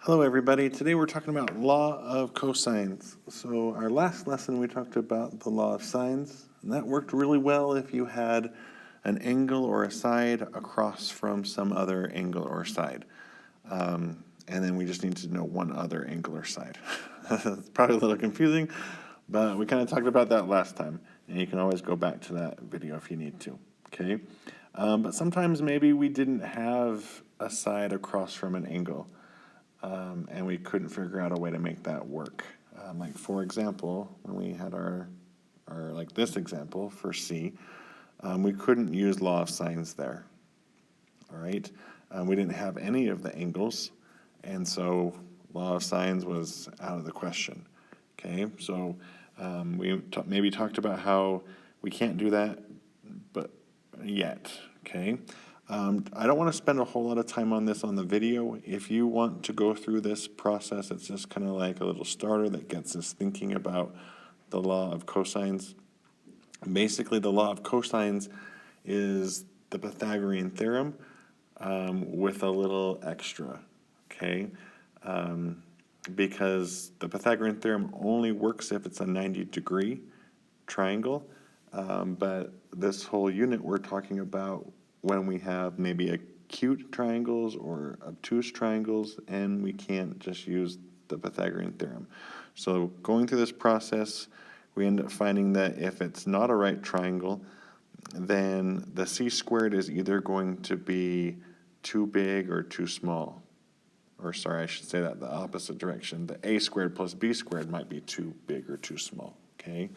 Hello everybody, today we're talking about law of cosines. So our last lesson we talked about the law of sines, and that worked really well if you had an angle or a side across from some other angle or side. And then we just need to know one other angle or side. It's probably a little confusing, but we kind of talked about that last time, and you can always go back to that video if you need to, okay? But sometimes maybe we didn't have a side across from an angle. And we couldn't figure out a way to make that work. Like for example, when we had our like this example for C, we couldn't use law of sines there. All right, we didn't have any of the angles, and so law of sines was out of the question. Okay, so we maybe talked about how we can't do that, but yet. Okay. I don't want to spend a whole lot of time on this on the video. If you want to go through this process, it's just kind of like a little starter that gets us thinking about the law of cosines. Basically, the law of cosines is the Pythagorean theorem with a little extra, okay? Because the Pythagorean theorem only works if it's a 90-degree triangle, but this whole unit we're talking about when we have maybe acute triangles or obtuse triangles, and we can't just use the Pythagorean theorem. So going through this process, we end up finding that if it's not a right triangle, then the c squared is either going to be too big or too small. Or sorry, I should say that the opposite direction. The a squared plus b squared might be too big or too small, okay?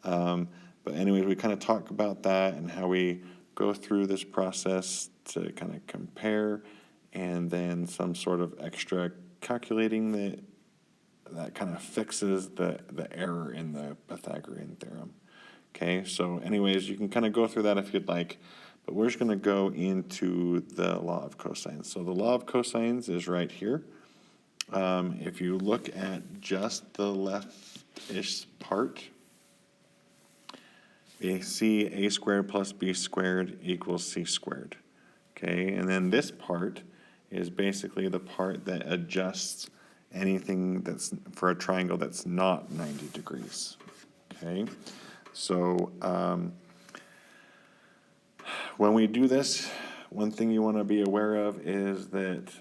But anyways, we kind of talk about that and how we go through this process to kind of compare, and then some sort of extra calculating that kind of fixes the error in the Pythagorean theorem. Okay, so anyways, you can kind of go through that if you'd like, but we're just going to go into the law of cosines. So the law of cosines is right here. If you look at just the left-ish part, we see a squared plus b squared equals c squared. Okay, and then this part is basically the part that adjusts anything that's for a triangle that's not 90 degrees. Okay, so when we do this, one thing you want to be aware of is that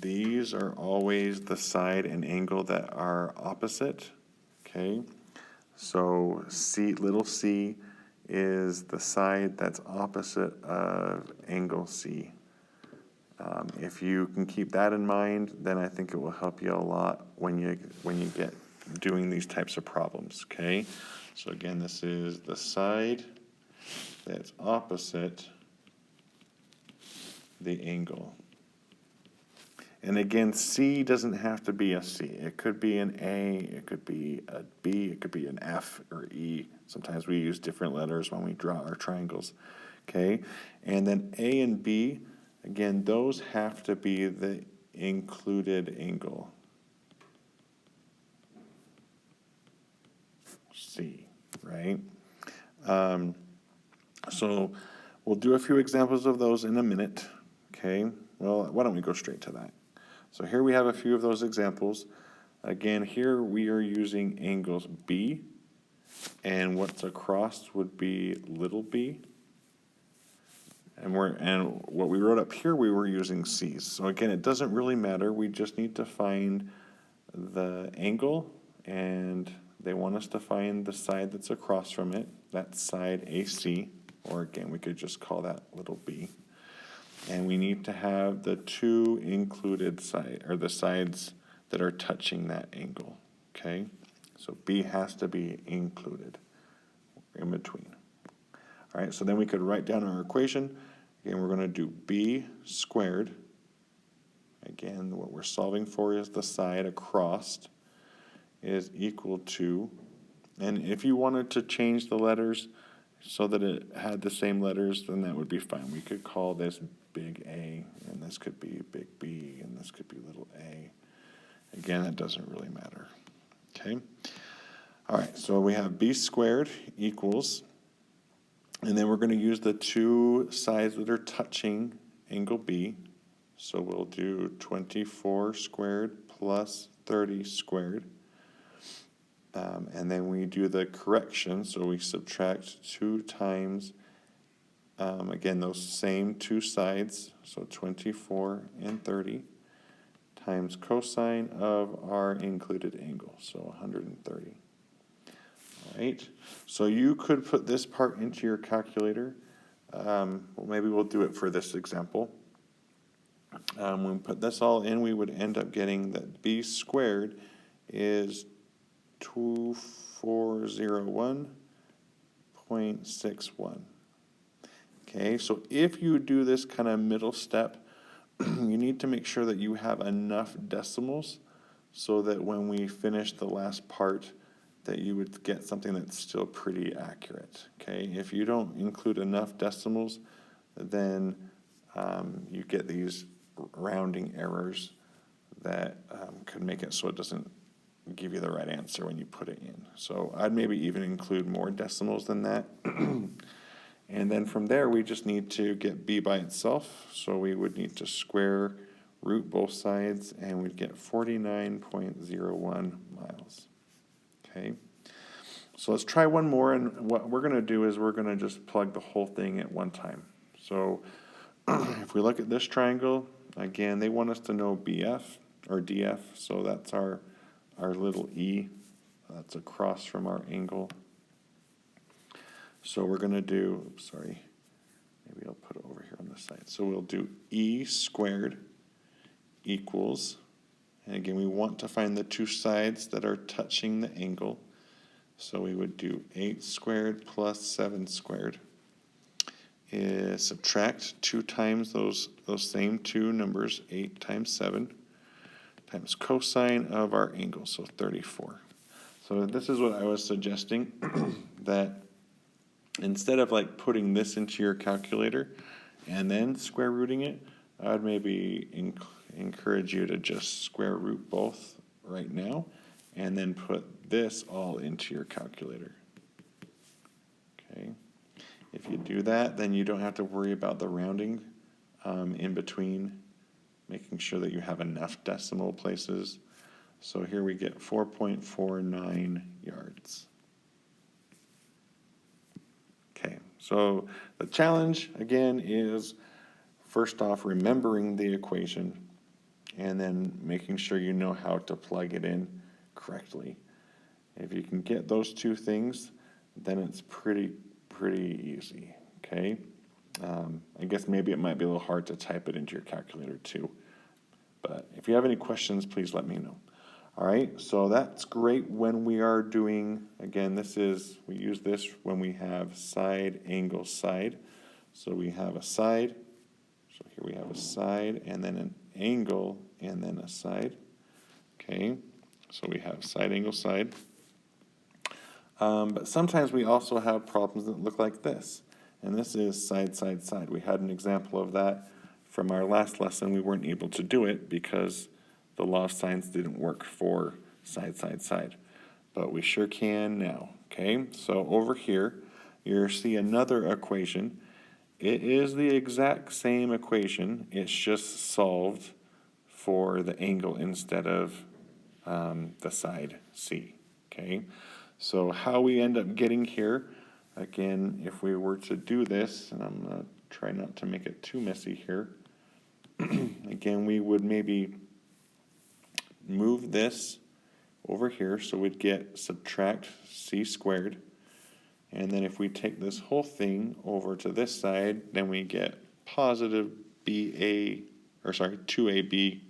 these are always the side and angle that are opposite. Okay, so C, little c, is the side that's opposite of angle C. If you can keep that in mind, then I think it will help you a lot when you get doing these types of problems. Okay, so again, this is the side that's opposite the angle. And again, C doesn't have to be a C. It could be an A, it could be a B, it could be an F or E. Sometimes we use different letters when we draw our triangles. Okay, and then A and B, again, those have to be the included angle. C, right? So we'll do a few examples of those in a minute. Okay, well, why don't we go straight to that? So here we have a few of those examples. Again, here we are using angles B, and what's across would be little b. And what we wrote up here, we were using C's. So again, it doesn't really matter. We just need to find the angle, and they want us to find the side that's across from it. That's side AC, or again, we could just call that little b. And we need to have the two included side, or the sides that are touching that angle. Okay, so B has to be included in between. All right, so then we could write down our equation. Again, we're going to do B squared. Again, what we're solving for is the side across is equal to, and if you wanted to change the letters so that it had the same letters, then that would be fine. We could call this big A, and this could be big B, and this could be little a. Again, that doesn't really matter. Okay? All right, so we have B squared equals, and then we're going to use the two sides that are touching angle B. So we'll do 24 squared plus 30 squared. And then we do the correction, so we subtract 2 times, again, those same two sides, so 24 and 30, times cosine of our included angle, so 130. All right, so you could put this part into your calculator. Well, maybe we'll do it for this example. When we put this all in, we would end up getting that b squared is 2401.61. Okay, so if you do this kind of middle step, you need to make sure that you have enough decimals so that when we finish the last part, that you would get something that's still pretty accurate. Okay, if you don't include enough decimals, then you get these rounding errors that could make it so it doesn't give you the right answer when you put it in. So I'd maybe even include more decimals than that. And then from there, we just need to get b by itself. So we would need to square root both sides, and we'd get 49.01 miles. Okay. So let's try one more, and what we're going to do is we're going to just plug the whole thing at one time. So if we look at this triangle, again, they want us to know BF or DF, so that's our little E. That's across from our angle. So we're going to do, maybe I'll put it over here on this side. So we'll do E squared equals, and again, we want to find the two sides that are touching the angle. So we would do 8 squared plus 7 squared. Subtract 2 times those same two numbers, 8 times 7, times cosine of our angle, so 34. So this is what I was suggesting, that instead of like putting this into your calculator and then square rooting it, I would maybe encourage you to just square root both right now and then put this all into your calculator. Okay. If you do that, then you don't have to worry about the rounding in between, making sure that you have enough decimal places. So here we get 4.49 yards. Okay, so the challenge, again, is first off remembering the equation and then making sure you know how to plug it in correctly. If you can get those two things, then it's pretty easy, okay? I guess maybe it might be a little hard to type it into your calculator too. But if you have any questions, please let me know. All right, so that's great when we are doing, again, we use this when we have side, angle, side. So we have a side, so here we have a side, and then an angle, and then a side. Okay, so we have side, angle, side. But sometimes we also have problems that look like this. And this is side, side, side. We had an example of that from our last lesson. We weren't able to do it because the law of sines didn't work for side, side, side. But we sure can now. Okay, so over here, you see another equation. It is the exact same equation. It's just solved for the angle instead of the side C. Okay, so how we end up getting here, again, if we were to do this, and I'm going to try not to make it too messy here. Again, we would maybe move this over here, so we'd get subtract c squared, and then if we take this whole thing over to this side, then we get positive 2ab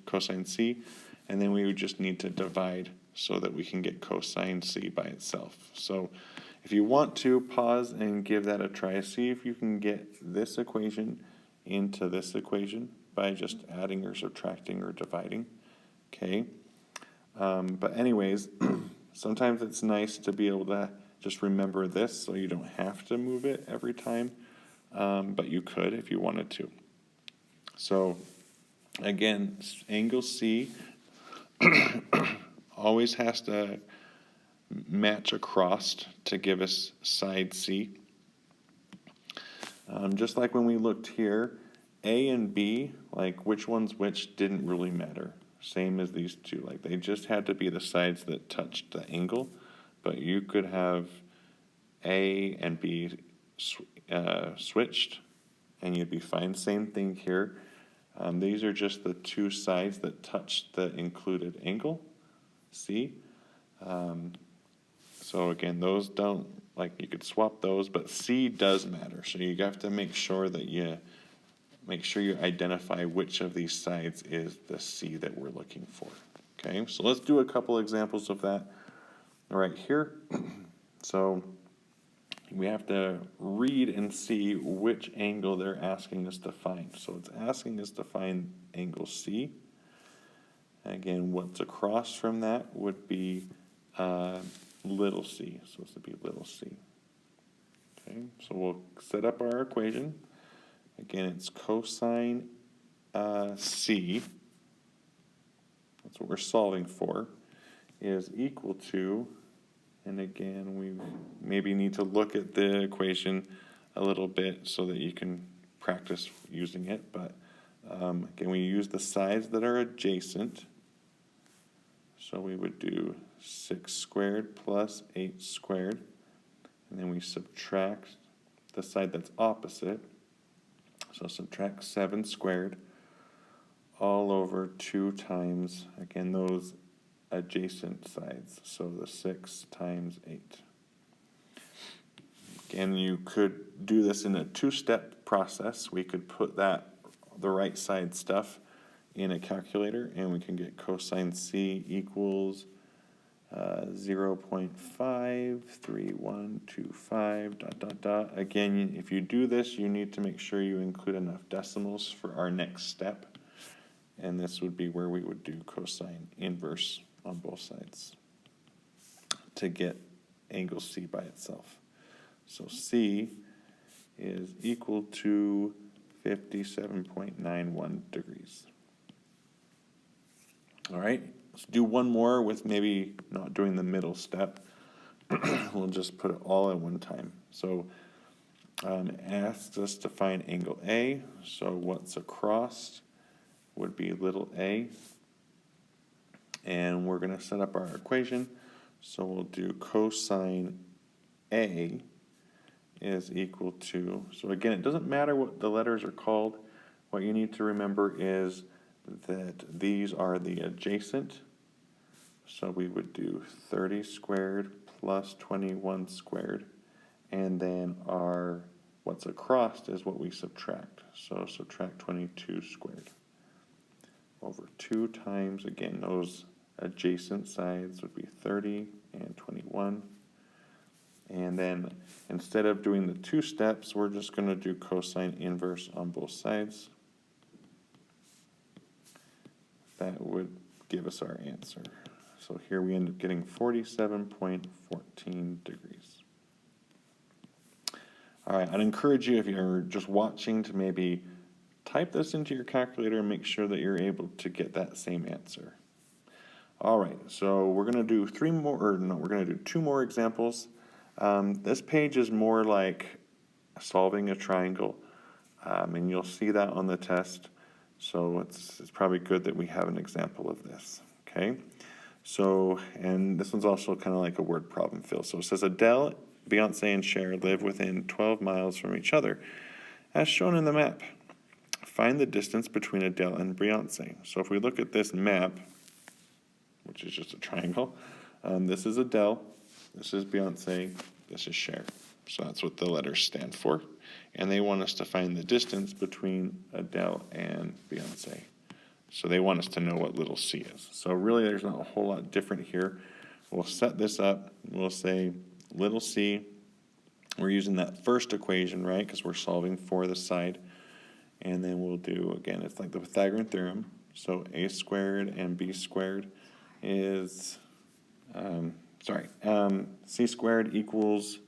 cosine c, and then we would just need to divide so that we can get cosine c by itself. So if you want to, pause and give that a try. See if you can get this equation into this equation by just adding or subtracting or dividing. Okay. But anyways, sometimes it's nice to be able to just remember this so you don't have to move it every time, but you could if you wanted to. So again, angle C always has to match across to give us side C. Just like when we looked here, A and B, like which one's which, didn't really matter. Same as these two, like they just had to be the sides that touched the angle, but you could have A and B switched, and you'd be fine. Same thing here. These are just the two sides that touch the included angle, C. So again, those don't, like you could swap those, but C does matter. So you have to make sure that you identify which of these sides is the C that we're looking for. Okay, so let's do a couple examples of that right here. So we have to read and see which angle they're asking us to find. So it's asking us to find angle C. Again, what's across from that would be little c. So this would be little c. Okay, so we'll set up our equation. Again, it's cosine C, that's what we're solving for, is equal to, and again, we maybe need to look at the equation a little bit so that you can practice using it, but again, we use the sides that are adjacent. So we would do 6 squared plus 8 squared, and then we subtract the side that's opposite. So subtract 7 squared all over 2 times, again, those adjacent sides. So the 6 times 8. Again, you could do this in a 2-step process. We could put the right side stuff in a calculator, and we can get cosine C equals 0.53125 ... Again, if you do this, you need to make sure you include enough decimals for our next step, and this would be where we would do cosine inverse on both sides to get angle C by itself. So C is equal to 57.91 degrees. All right, let's do one more with maybe not doing the middle step. We'll just put it all at one time. So it asks us to find angle A. So what's across would be little a. And we're going to set up our equation. So we'll do cosine A is equal to, so again, it doesn't matter what the letters are called. What you need to remember is that these are the adjacent. So we would do 30 squared plus 21 squared. And then what's across is what we subtract. So subtract 22 squared over 2 times, again, those adjacent sides would be 30 and 21. And then instead of doing the 2 steps, we're just going to do cosine inverse on both sides. That would give us our answer. So here we end up getting 47.14 degrees. All right, I'd encourage you, if you're just watching, to maybe type this into your calculator and make sure that you're able to get that same answer. All right, so we're going to do 2 more examples. This page is more like solving a triangle, and you'll see that on the test. So it's probably good that we have an example of this, okay? So, and this one's also kind of like a word problem, Phil. So it says Adele, Beyonce, and Cher live within 12 miles from each other, as shown in the map. Find the distance between Adele and Beyonce. So if we look at this map, which is just a triangle, this is Adele, this is Beyonce, this is Cher. So that's what the letters stand for. And they want us to find the distance between Adele and Beyonce. So they want us to know what little c is. So really there's not a whole lot different here. We'll set this up. We'll say little c. We're using that first equation, right, because we're solving for the side. And then we'll do, again, it's like the Pythagorean theorem. So a squared and b squared is, c squared equals,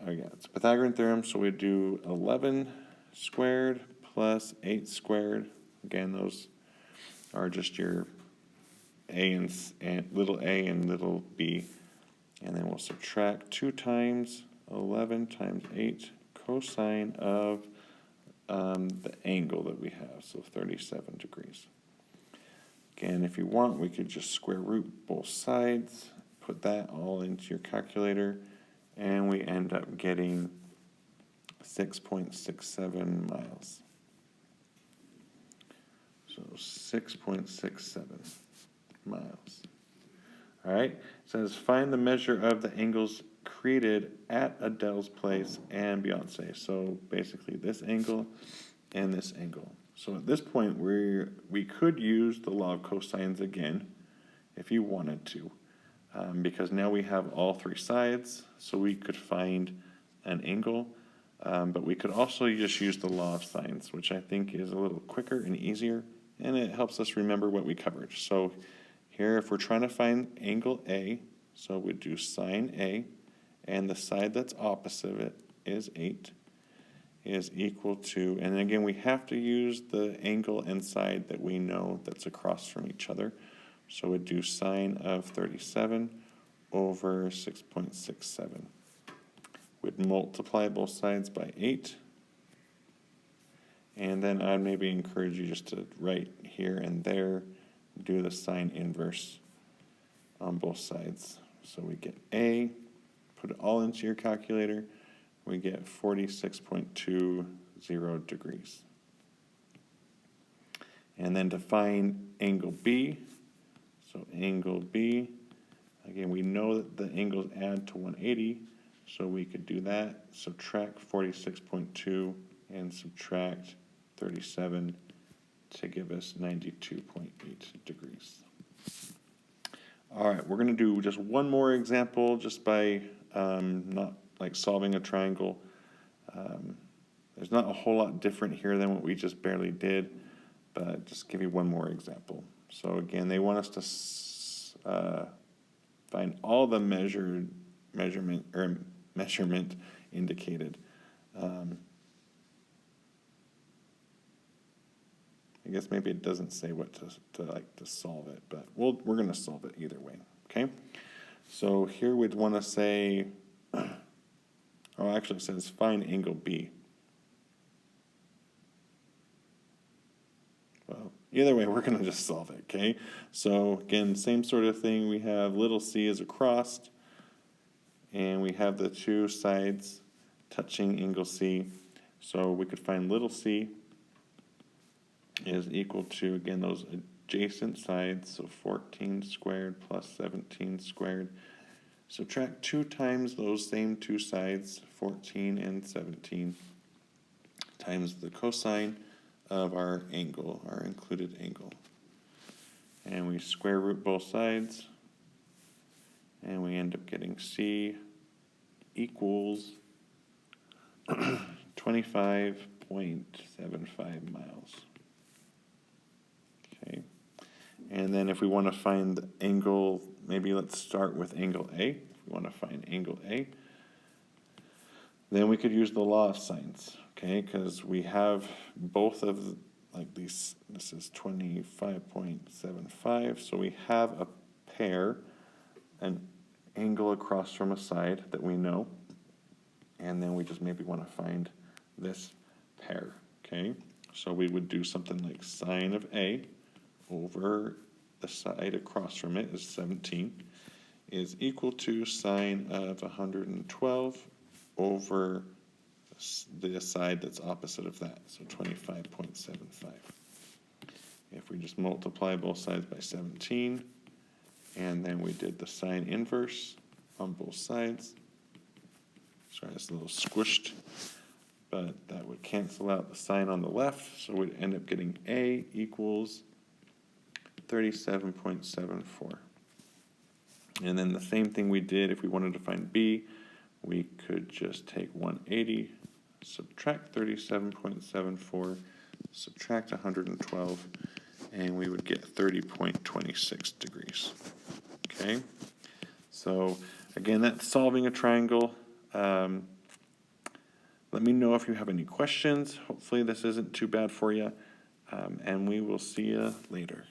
it's a Pythagorean theorem, so we do 11 squared plus 8 squared. Again, those are just your a and little a and little b. And then we'll subtract 2 times 11 times 8 cosine of the angle that we have, so 37 degrees. Again, if you want, we could just square root both sides, put that all into your calculator, and we end up getting 6.67 miles. So 6.67 miles. All right, it says find the measure of the angles created at Adele's place and Beyonce. So basically this angle and this angle. So at this point, we could use the law of cosines again if you wanted to, because now we have all three sides, so we could find an angle, but we could also just use the law of sines, which I think is a little quicker and easier, and it helps us remember what we covered. So here, if we're trying to find angle A, so we'd do sine A, and the side that's opposite of it is 8, is equal to, and again, we have to use the angle and side that we know that's across from each other. So we'd do sine of 37 over 6.67. We'd multiply both sides by 8. And then I'd maybe encourage you just to write here and there, do the sine inverse on both sides. So we get A, put it all into your calculator, we get 46.20 degrees. And then to find angle B, so angle B, again, we know that the angles add to 180, so we could do that, subtract 46.2 and subtract 37 to give us 92.8 degrees. All right, we're going to do just one more example just by not like solving a triangle. There's not a whole lot different here than what we just barely did, but just give you one more example. So again, they want us to find all the measurement indicated. I guess maybe it doesn't say what to solve it, but we're going to solve it either way. Okay. So here we'd want to say, actually it says find angle B. Well, either way, we're going to just solve it. Okay. So again, same sort of thing. We have little c is across, and we have the two sides touching angle C. So we could find little c is equal to, again, those adjacent sides, so 14 squared plus 17 squared. Subtract 2 times those same two sides, 14 and 17, times the cosine of our angle, our included angle. And we square root both sides, and we end up getting C equals 25.75 miles. Okay, and then if we want to find the angle, maybe let's start with angle A. If we want to find angle A, then we could use the law of sines, okay, because we have both of like these, this is 25.75, so we have a pair, an angle across from a side that we know, and then we just maybe want to find this pair, okay? So we would do something like sine of A over the side across from it is 17 is equal to sine of 112 over the side that's opposite of that, so 25.75. If we just multiply both sides by 17, and then we did the sine inverse on both sides. Sorry, it's a little squished, but that would cancel out the sign on the left, so we'd end up getting A equals 37.74. And then the same thing we did if we wanted to find B, we could just take 180, subtract 37.74, subtract 112, and we would get 30.26 degrees. Okay, so again, that's solving a triangle. Let me know if you have any questions. Hopefully this isn't too bad for you, and we will see you later.